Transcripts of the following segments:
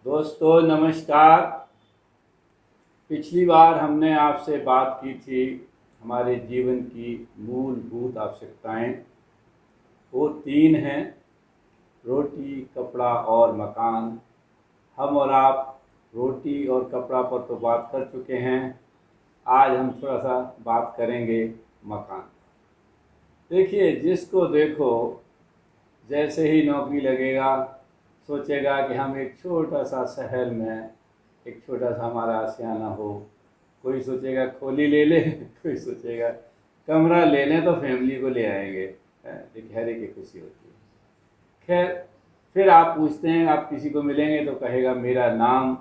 दोस्तों नमस्कार। पिछली बार हमने आपसे बात की थी हमारे जीवन की मूलभूत आवश्यकताएं। वो तीन हैं, रोटी, कपड़ा और मकान। हम और आप रोटी और कपड़ा पर तो बात कर चुके हैं। आज हम थोड़ा सा बात करेंगे मकान। देखिए, जिसको देखो जैसे ही नौकरी लगेगा सोचेगा कि हम एक छोटा सा शहर में एक छोटा सा हमारा आशियाना हो। कोई सोचेगा खोली ले ले कोई सोचेगा कमरा ले लें तो फैमिली को ले आएंगे। देखिए, हर एक की खुशी होती है। खैर, फिर आप पूछते हैं, आप किसी को मिलेंगे तो कहेगा मेरा नाम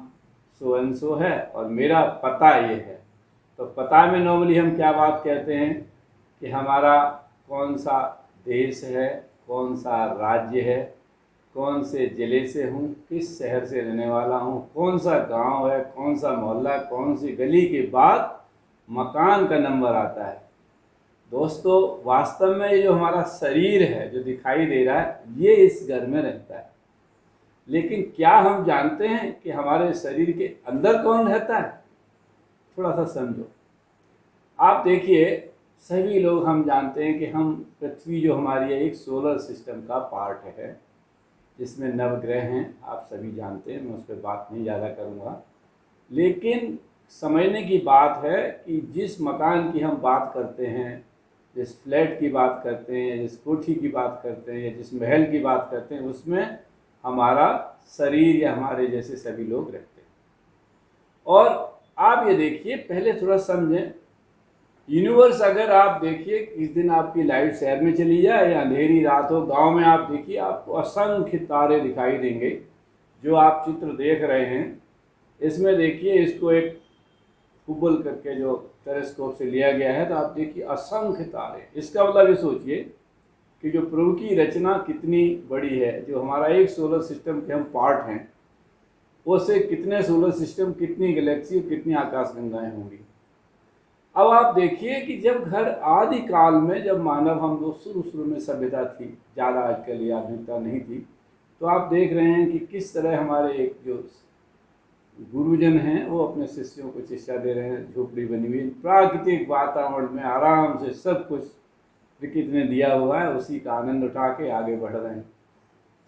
सो एंड सो है और मेरा पता ये है। तो पता में नॉर्मली हम क्या बात कहते हैं कि हमारा कौन सा देश है, कौन सा राज्य है, कौन से ज़िले से हूँ, किस शहर से रहने वाला हूँ, कौन सा गांव है, कौन सा मोहल्ला, कौन सी गली के बाद मकान का नंबर आता है। दोस्तों, वास्तव में ये जो हमारा शरीर है जो दिखाई दे रहा है ये इस घर में रहता है। लेकिन क्या हम जानते हैं कि हमारे शरीर के अंदर कौन रहता है? थोड़ा सा समझो। आप देखिए, सभी लोग हम जानते हैं कि हम पृथ्वी जो हमारी है एक सोलर सिस्टम का पार्ट है जिसमें नवग्रह हैं। आप सभी जानते हैं, मैं उस पर बात नहीं ज़्यादा करूँगा। लेकिन समझने की बात है कि जिस मकान की हम बात करते हैं, जिस फ्लैट की बात करते हैं, जिस कोठी की बात करते हैं या जिस महल की बात करते हैं, उसमें हमारा शरीर या हमारे जैसे सभी लोग रहते हैं। और आप ये देखिए, पहले थोड़ा समझें। यूनिवर्स अगर आप देखिए, इस दिन आपकी लाइट शहर में चली जाए या अंधेरी रात हो गांव में, आप देखिए आपको असंख्य तारे दिखाई देंगे। जो आप चित्र देख रहे हैं इसमें देखिए, इसको एक हुबल करके जो टेलीस्कोप से लिया गया है, तो आप देखिए असंख्य तारे। इसका मतलब ये सोचिए कि जो प्रभु की रचना कितनी बड़ी है। जो हमारा एक सोलर सिस्टम के हम पार्ट हैं, उससे कितने सोलर सिस्टम, कितनी गैलेक्सी, कितनी आकाशगंगाएं होंगी। अब आप देखिए कि जब घर आदि काल में, जब मानव हम लोग शुरू में सभ्यता थी, ज़्यादा आजकल ये आधुनिकता नहीं थी, तो आप देख रहे हैं कि किस तरह हमारे एक जो गुरुजन हैं वो अपने शिष्यों को शिक्षा दे रहे हैं। झोपड़ी बनी हुई प्राकृतिक वातावरण में आराम से सब कुछ प्रकृति ने दिया हुआ है, उसी का आनंद उठा के आगे बढ़ रहे हैं।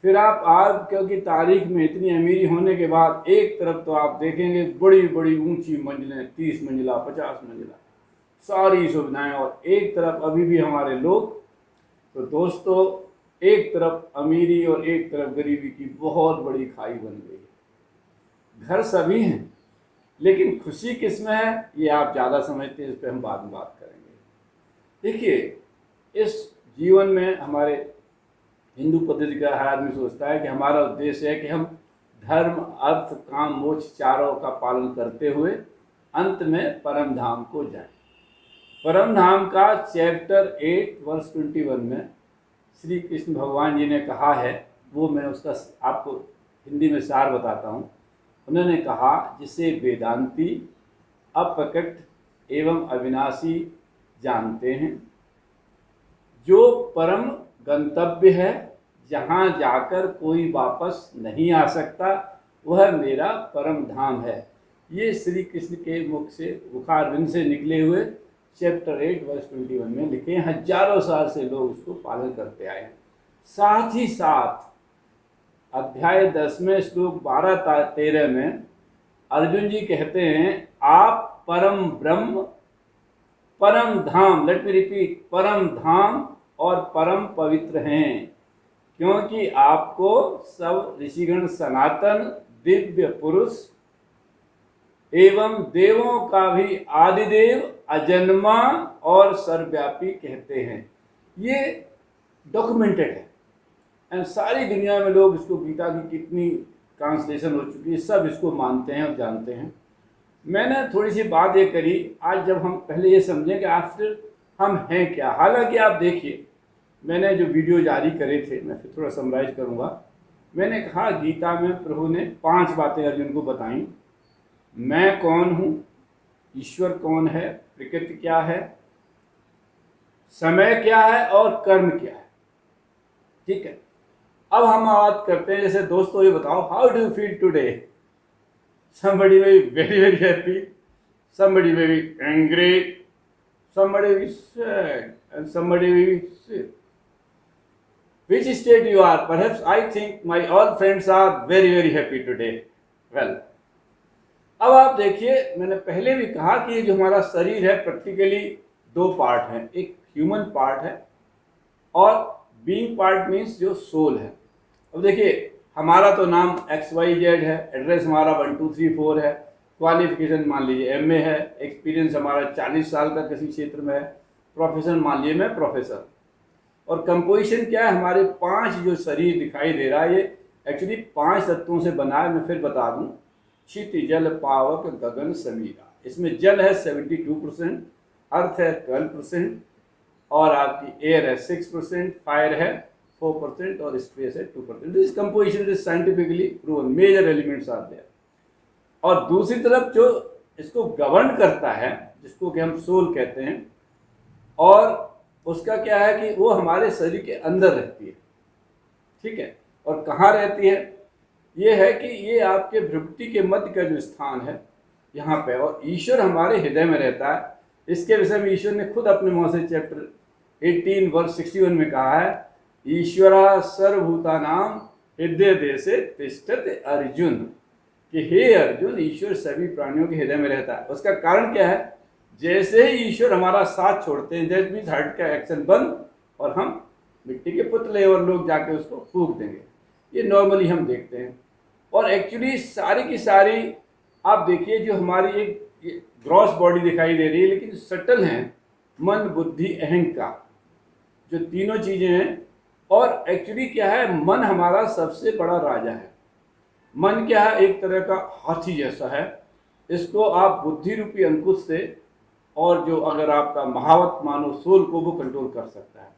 फिर आप आज, क्योंकि तारीख में इतनी अमीरी होने के बाद, एक तरफ तो आप देखेंगे बड़ी बड़ी ऊंची मंजिलें, 30 मंजिला, 50 मंजिला, सारी सुविधाएं, और एक तरफ अभी भी हमारे लोग। तो दोस्तों, एक तरफ अमीरी और एक तरफ गरीबी की बहुत बड़ी खाई बन गई है। घर सभी हैं लेकिन खुशी किस में है ये आप ज़्यादा समझते हैं, इस पर हम बाद में बात करेंगे। देखिए, इस जीवन में हमारे हिंदू पद्धति का हर आदमी सोचता है कि हमारा उद्देश्य है कि हम धर्म, अर्थ, काम, मोक्ष चारों का पालन करते हुए अंत में परम धाम को जाएं। परम धाम का चैप्टर 8 वर्स 21 में श्री कृष्ण भगवान जी ने कहा है, वो मैं उसका आपको हिंदी में सार बताता हूँ। उन्होंने कहा, जिसे वेदांती अप्रकट एवं अविनाशी जानते हैं, जो परम गंतव्य है, जहाँ जाकर कोई वापस नहीं आ सकता, वह मेरा परम धाम है। ये श्री कृष्ण के मुख से, मुखारविंद से निकले हुए चैप्टर 8 वर्स 21 में लिखे हैं। हजारों साल से लोग उसको पालन करते आए हैं। साथ ही साथ अध्याय 10 में श्लोक 12-13 में अर्जुन जी कहते हैं, आप परम ब्रह्म, परम धाम, लेट मी रिपीट, परम धाम और परम पवित्र हैं, क्योंकि आपको सब ऋषिगण सनातन दिव्य पुरुष एवं देवों का भी आदिदेव, अजन्मा और सर्वव्यापी कहते हैं। ये डॉक्यूमेंटेड है एंड सारी दुनिया में लोग इसको, गीता की कितनी ट्रांसलेशन हो चुकी है, सब इसको मानते हैं और जानते हैं। मैंने थोड़ी सी बात ये करी आज, जब हम पहले ये समझें कि आखिर हम हैं क्या। हालांकि आप देखिए, मैंने जो वीडियो जारी करे थे, मैं फिर थोड़ा समराइज करूँगा। मैंने कहा, गीता में प्रभु ने 5 बातें अर्जुन को बताई। मैं कौन हूँ, ईश्वर कौन है, प्रकृति क्या है, समय क्या है और कर्म क्या है। ठीक है, अब हम बात करते हैं, जैसे दोस्तों ये बताओ, how do you feel today. somebody may be very very happy, somebody may be angry, somebody will be sad, and somebody will be sick. Which state you are? Perhaps I think my all friends are very very happy today. Well, अब आप देखिए, मैंने पहले भी कहा कि ये जो हमारा शरीर है प्रैक्टिकली दो पार्ट हैं, एक ह्यूमन पार्ट है और बीइंग पार्ट मीन्स जो सोल है। अब देखिए, हमारा तो नाम XYZ है, एड्रेस हमारा 1 2 3 4 है, क्वालिफिकेशन मान लीजिए MA है, एक्सपीरियंस हमारा 40 साल का किसी क्षेत्र में है, प्रोफेशन मान लीजिए मैं प्रोफेसर। और कंपोजिशन क्या है, हमारे 5 जो शरीर दिखाई दे रहा है ये एक्चुअली 5 तत्वों से बना है। मैं फिर बता दूं, क्षिति जल पावक गगन समीरा। इसमें जल है 72%, अर्थ है 12%, और आपकी एयर है 6%, फायर है 4% और स्पेस है 2%। This composition is scientifically proven, major elements are there. और दूसरी तरफ जो इसको गवर्न करता है, जिसको कि हम सोल कहते हैं, और उसका क्या है कि वो हमारे शरीर के अंदर रहती है, ठीक है। और कहाँ रहती है, ये है कि ये आपके भ्रुकुटी के मध्य का जो स्थान है यहाँ पे, और ईश्वर हमारे हृदय में रहता है। इसके विषय में ईश्वर ने खुद अपने मुँह से चैप्टर 18 वर्स 61 में कहा है, ईश्वरा सर्वभूतानाम हृदय देशे तिष्ठति अर्जुन, कि हे अर्जुन, ईश्वर सभी प्राणियों के हृदय में रहता है। उसका कारण क्या है, जैसे ही ईश्वर हमारा साथ छोड़ते हैं, दैट मीन्स हार्ट का एक्शन बंद और हम मिट्टी के पुतले और लोग जाके उसको फूंक देंगे। ये नॉर्मली हम देखते हैं। और एक्चुअली सारी की सारी आप देखिए, जो हमारी एक ग्रॉस बॉडी दिखाई दे रही है, लेकिन सटल हैं मन बुद्धि अहंकार, जो तीनों चीज़ें हैं। और एक्चुअली क्या है, मन हमारा सबसे बड़ा राजा है। मन क्या है, एक तरह का हाथी जैसा है। इसको आप बुद्धि रूपी अंकुश से, और जो अगर आपका महावत मानो सोल को, वो कंट्रोल कर सकता है।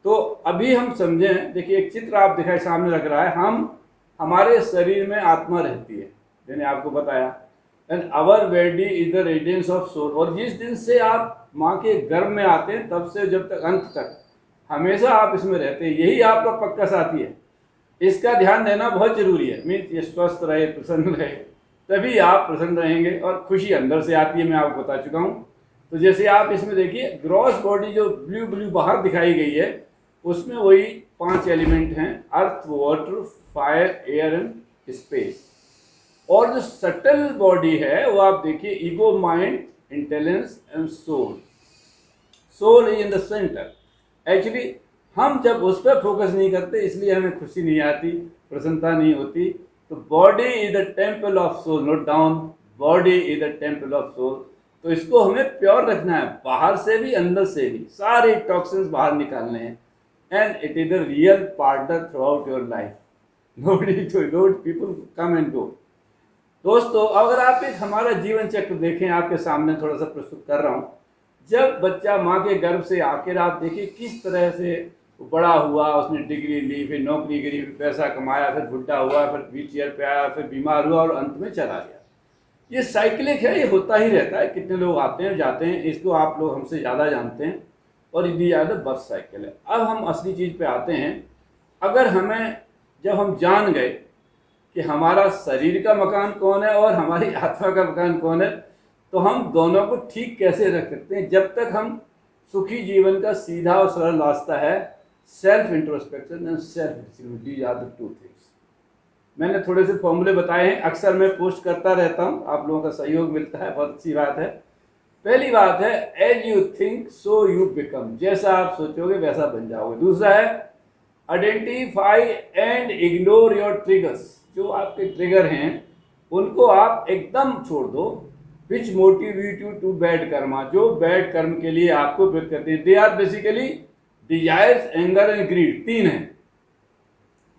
तो अभी हम समझें, देखिए एक चित्र आप दिखाए सामने रख रहा है, हमारे शरीर में आत्मा रहती है, मैंने आपको बताया, and our body is the residence of soul. और जिस दिन से आप माँ के गर्भ में आते हैं, तब से जब तक अंत तक हमेशा आप इसमें रहते हैं। यही आपका पक्का साथी है। इसका ध्यान देना बहुत जरूरी है। मीन्स ये स्वस्थ रहे, प्रसन्न रहे, तभी आप प्रसन्न रहेंगे। और खुशी अंदर से आती है, मैं आपको बता चुका हूँ। तो जैसे आप इसमें देखिए, ग्रॉस बॉडी जो ब्लू ब्लू बाहर दिखाई गई है, उसमें वही 5 एलिमेंट हैं, earth, water, fire, air and space. और जो सटल बॉडी है वो आप देखिए, ego, mind, intelligence and soul. Soul is in the centre. Actually हम जब उस पर फोकस नहीं करते, इसलिए हमें खुशी नहीं आती, प्रसन्नता नहीं होती। तो body is the temple of soul, note down, body is the temple of soul. तो इसको हमें प्योर रखना है, बाहर से भी अंदर से भी, सारे टॉक्सिन्स बाहर निकालने हैं। And it is the real partner through out your life. People come and go. दोस्तों, अगर आप एक हमारा जीवन चक्र देखें, आपके सामने थोड़ा सा प्रस्तुत कर रहा हूँ। जब बच्चा माँ के गर्भ से आकर, आप देखिए किस तरह से बड़ा हुआ, उसने डिग्री ली, फिर नौकरी करी, फिर पैसा कमाया, फिर बुढ़ा हुआ, फिर व्हील चेयर पे आया, फिर बीमार हुआ और अंत में चला गया। ये साइकिलिक है, ये होता ही रहता है। कितने लोग आते हैं जाते हैं, इसको आप लोग हमसे ज़्यादा जानते हैं। और ये ज़्यादा बर्थ साइकिल है। अब हम असली चीज़ पे आते हैं। अगर हमें, जब हम जान गए कि हमारा शरीर का मकान कौन है और हमारी आत्मा का मकान कौन है, तो हम दोनों को ठीक कैसे रख सकते हैं। जब तक हम सुखी जीवन का सीधा और सरल रास्ता है self introspection and self discipline, these are the 2 things. मैंने थोड़े से फॉर्मूले बताए हैं, अक्सर मैं पोस्ट करता रहता हूँ, आप लोगों का सहयोग मिलता है, बहुत अच्छी बात है। पहली बात है, as you think so you become, जैसा आप सोचोगे वैसा बन जाओगे। दूसरा है, identify and ignore your triggers, जो आपके ट्रिगर हैं उनको आप एकदम छोड़ दो। Which motivate you to bad karma, जो बैड कर्म के लिए आपको प्रेरित करते हैं। They are basically desires, anger and greed. 3 है,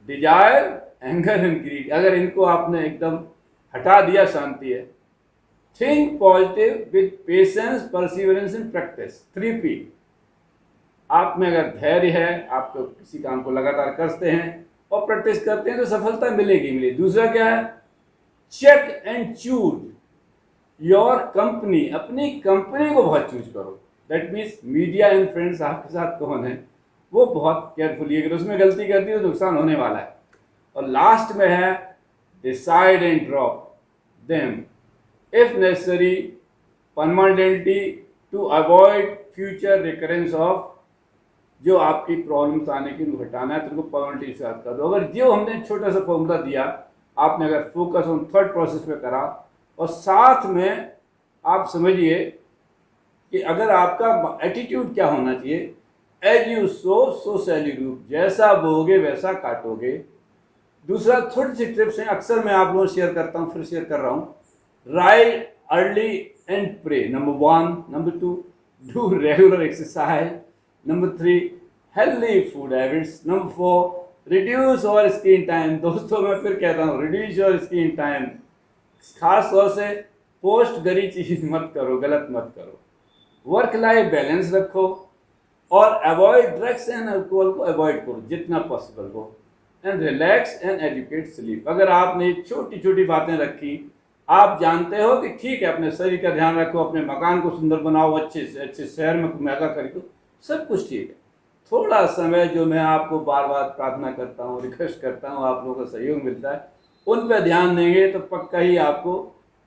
डिजायर, एंगर एंड ग्रीड। अगर इनको आपने एकदम हटा दिया, शांति है। Think positive with patience, perseverance and practice, 3P। आप में अगर धैर्य है, आप तो किसी काम को लगातार करते हैं और प्रैक्टिस करते हैं, तो सफलता मिलेगी। दूसरा क्या है, check and choose your company, अपनी कंपनी को बहुत चूज करो। That means media and friends आपके साथ कौन है, वो बहुत केयरफुली, अगर उसमें गलती कर दी तो नुकसान होने वाला है। और लास्ट में है, decide and drop, them if necessary permanently to avoid future recurrence of, जो आपकी प्रॉब्लम्स आने की उनको हटाना है तो उनको परमानेंटली स्टार्ट कर दो। अगर जो हमने छोटा सा फॉर्मूला दिया, आपने अगर फोकस ऑन थर्ड प्रोसेस पे करा और साथ में आप समझिए कि अगर आपका एटीट्यूड क्या होना चाहिए, as you sow so shall you reap, जैसा बोगे वैसा काटोगे। दूसरा, थोड़ी सी टिप्स हैं, अक्सर मैं आप लोगों से शेयर करता हूँ, फिर शेयर कर रहा हूँ। Rise early and pray, number 1। Number 2, do regular exercise. Number 3, healthy food habits. Number 4, reduce your screen time. दोस्तों मैं फिर कहता हूँ, रिड्यूस योर स्क्रीन टाइम। खास तौर से पोस्ट गरी चीज मत करो, गलत मत करो। वर्क लाइफ बैलेंस रखो और अवॉइड ड्रग्स एंड अल्कोहल को अवॉइड करो जितना पॉसिबल हो। And relax and educate sleep. अगर आपने छोटी छोटी बातें रखी, आप जानते हो कि ठीक है, अपने शरीर का ध्यान रखो, अपने मकान को सुंदर बनाओ, अच्छे से अच्छे शहर में महंगा खरीदो, सब कुछ ठीक है। थोड़ा समय जो मैं आपको बार बार प्रार्थना करता हूँ, रिक्वेस्ट करता हूँ, आप लोगों का सहयोग मिलता है, उन पर ध्यान देंगे तो पक्का ही आपको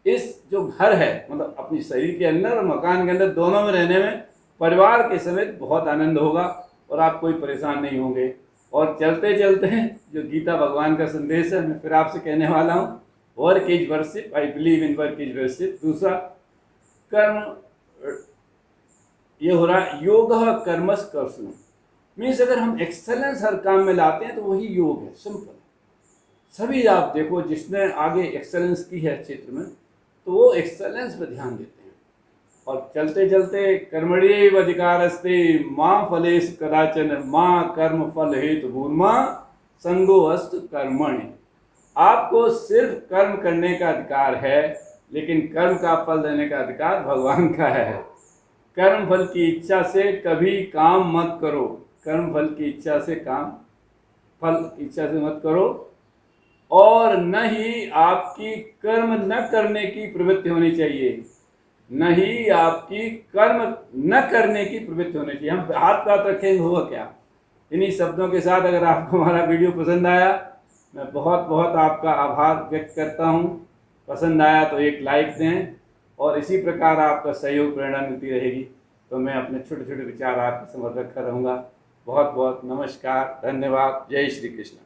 इस जो घर है, मतलब अपनी शरीर के अंदर और मकान के अंदर दोनों में रहने में परिवार के समेत बहुत आनंद होगा और आप कोई परेशान नहीं होंगे। और चलते चलते जो गीता भगवान का संदेश है मैं फिर आपसे कहने वाला हूँ, work is worship, I believe in work is worship. दूसरा, कर्म, ये हो रहा योग कर्मस कर्षण, मीन्स अगर हम एक्सेलेंस हर काम में लाते हैं तो वही योग है, सिंपल। सभी आप देखो जिसने आगे एक्सेलेंस की है क्षेत्र में, तो वो एक्सेलेंस पर ध्यान देते हैं। और चलते चलते कर्मण्येव अधिकारस्ते मां फलेषु कदाचन मां कर्म फल हेतुर्मा संगो अस्तु कर्मणि। आपको सिर्फ कर्म करने का अधिकार है, लेकिन कर्म का फल देने का अधिकार भगवान का है। कर्म फल की इच्छा से कभी काम मत करो, कर्म फल की इच्छा से काम फल की इच्छा से मत करो। और न ही आपकी कर्म न करने की प्रवृत्ति होनी चाहिए, न ही आपकी कर्म न करने की प्रवृत्ति होनी चाहिए। हम हाथ पाथ रखेंगे होगा क्या। इन्हीं शब्दों के साथ अगर आपको हमारा वीडियो पसंद आया, मैं बहुत बहुत आपका आभार व्यक्त करता हूँ। पसंद आया तो एक लाइक दें और इसी प्रकार आपका सहयोग प्रेरणा मिलती रहेगी तो मैं अपने छोटे छोटे विचार आपके समक्ष रखा रहूँगा। बहुत बहुत नमस्कार, धन्यवाद, जय श्री कृष्ण।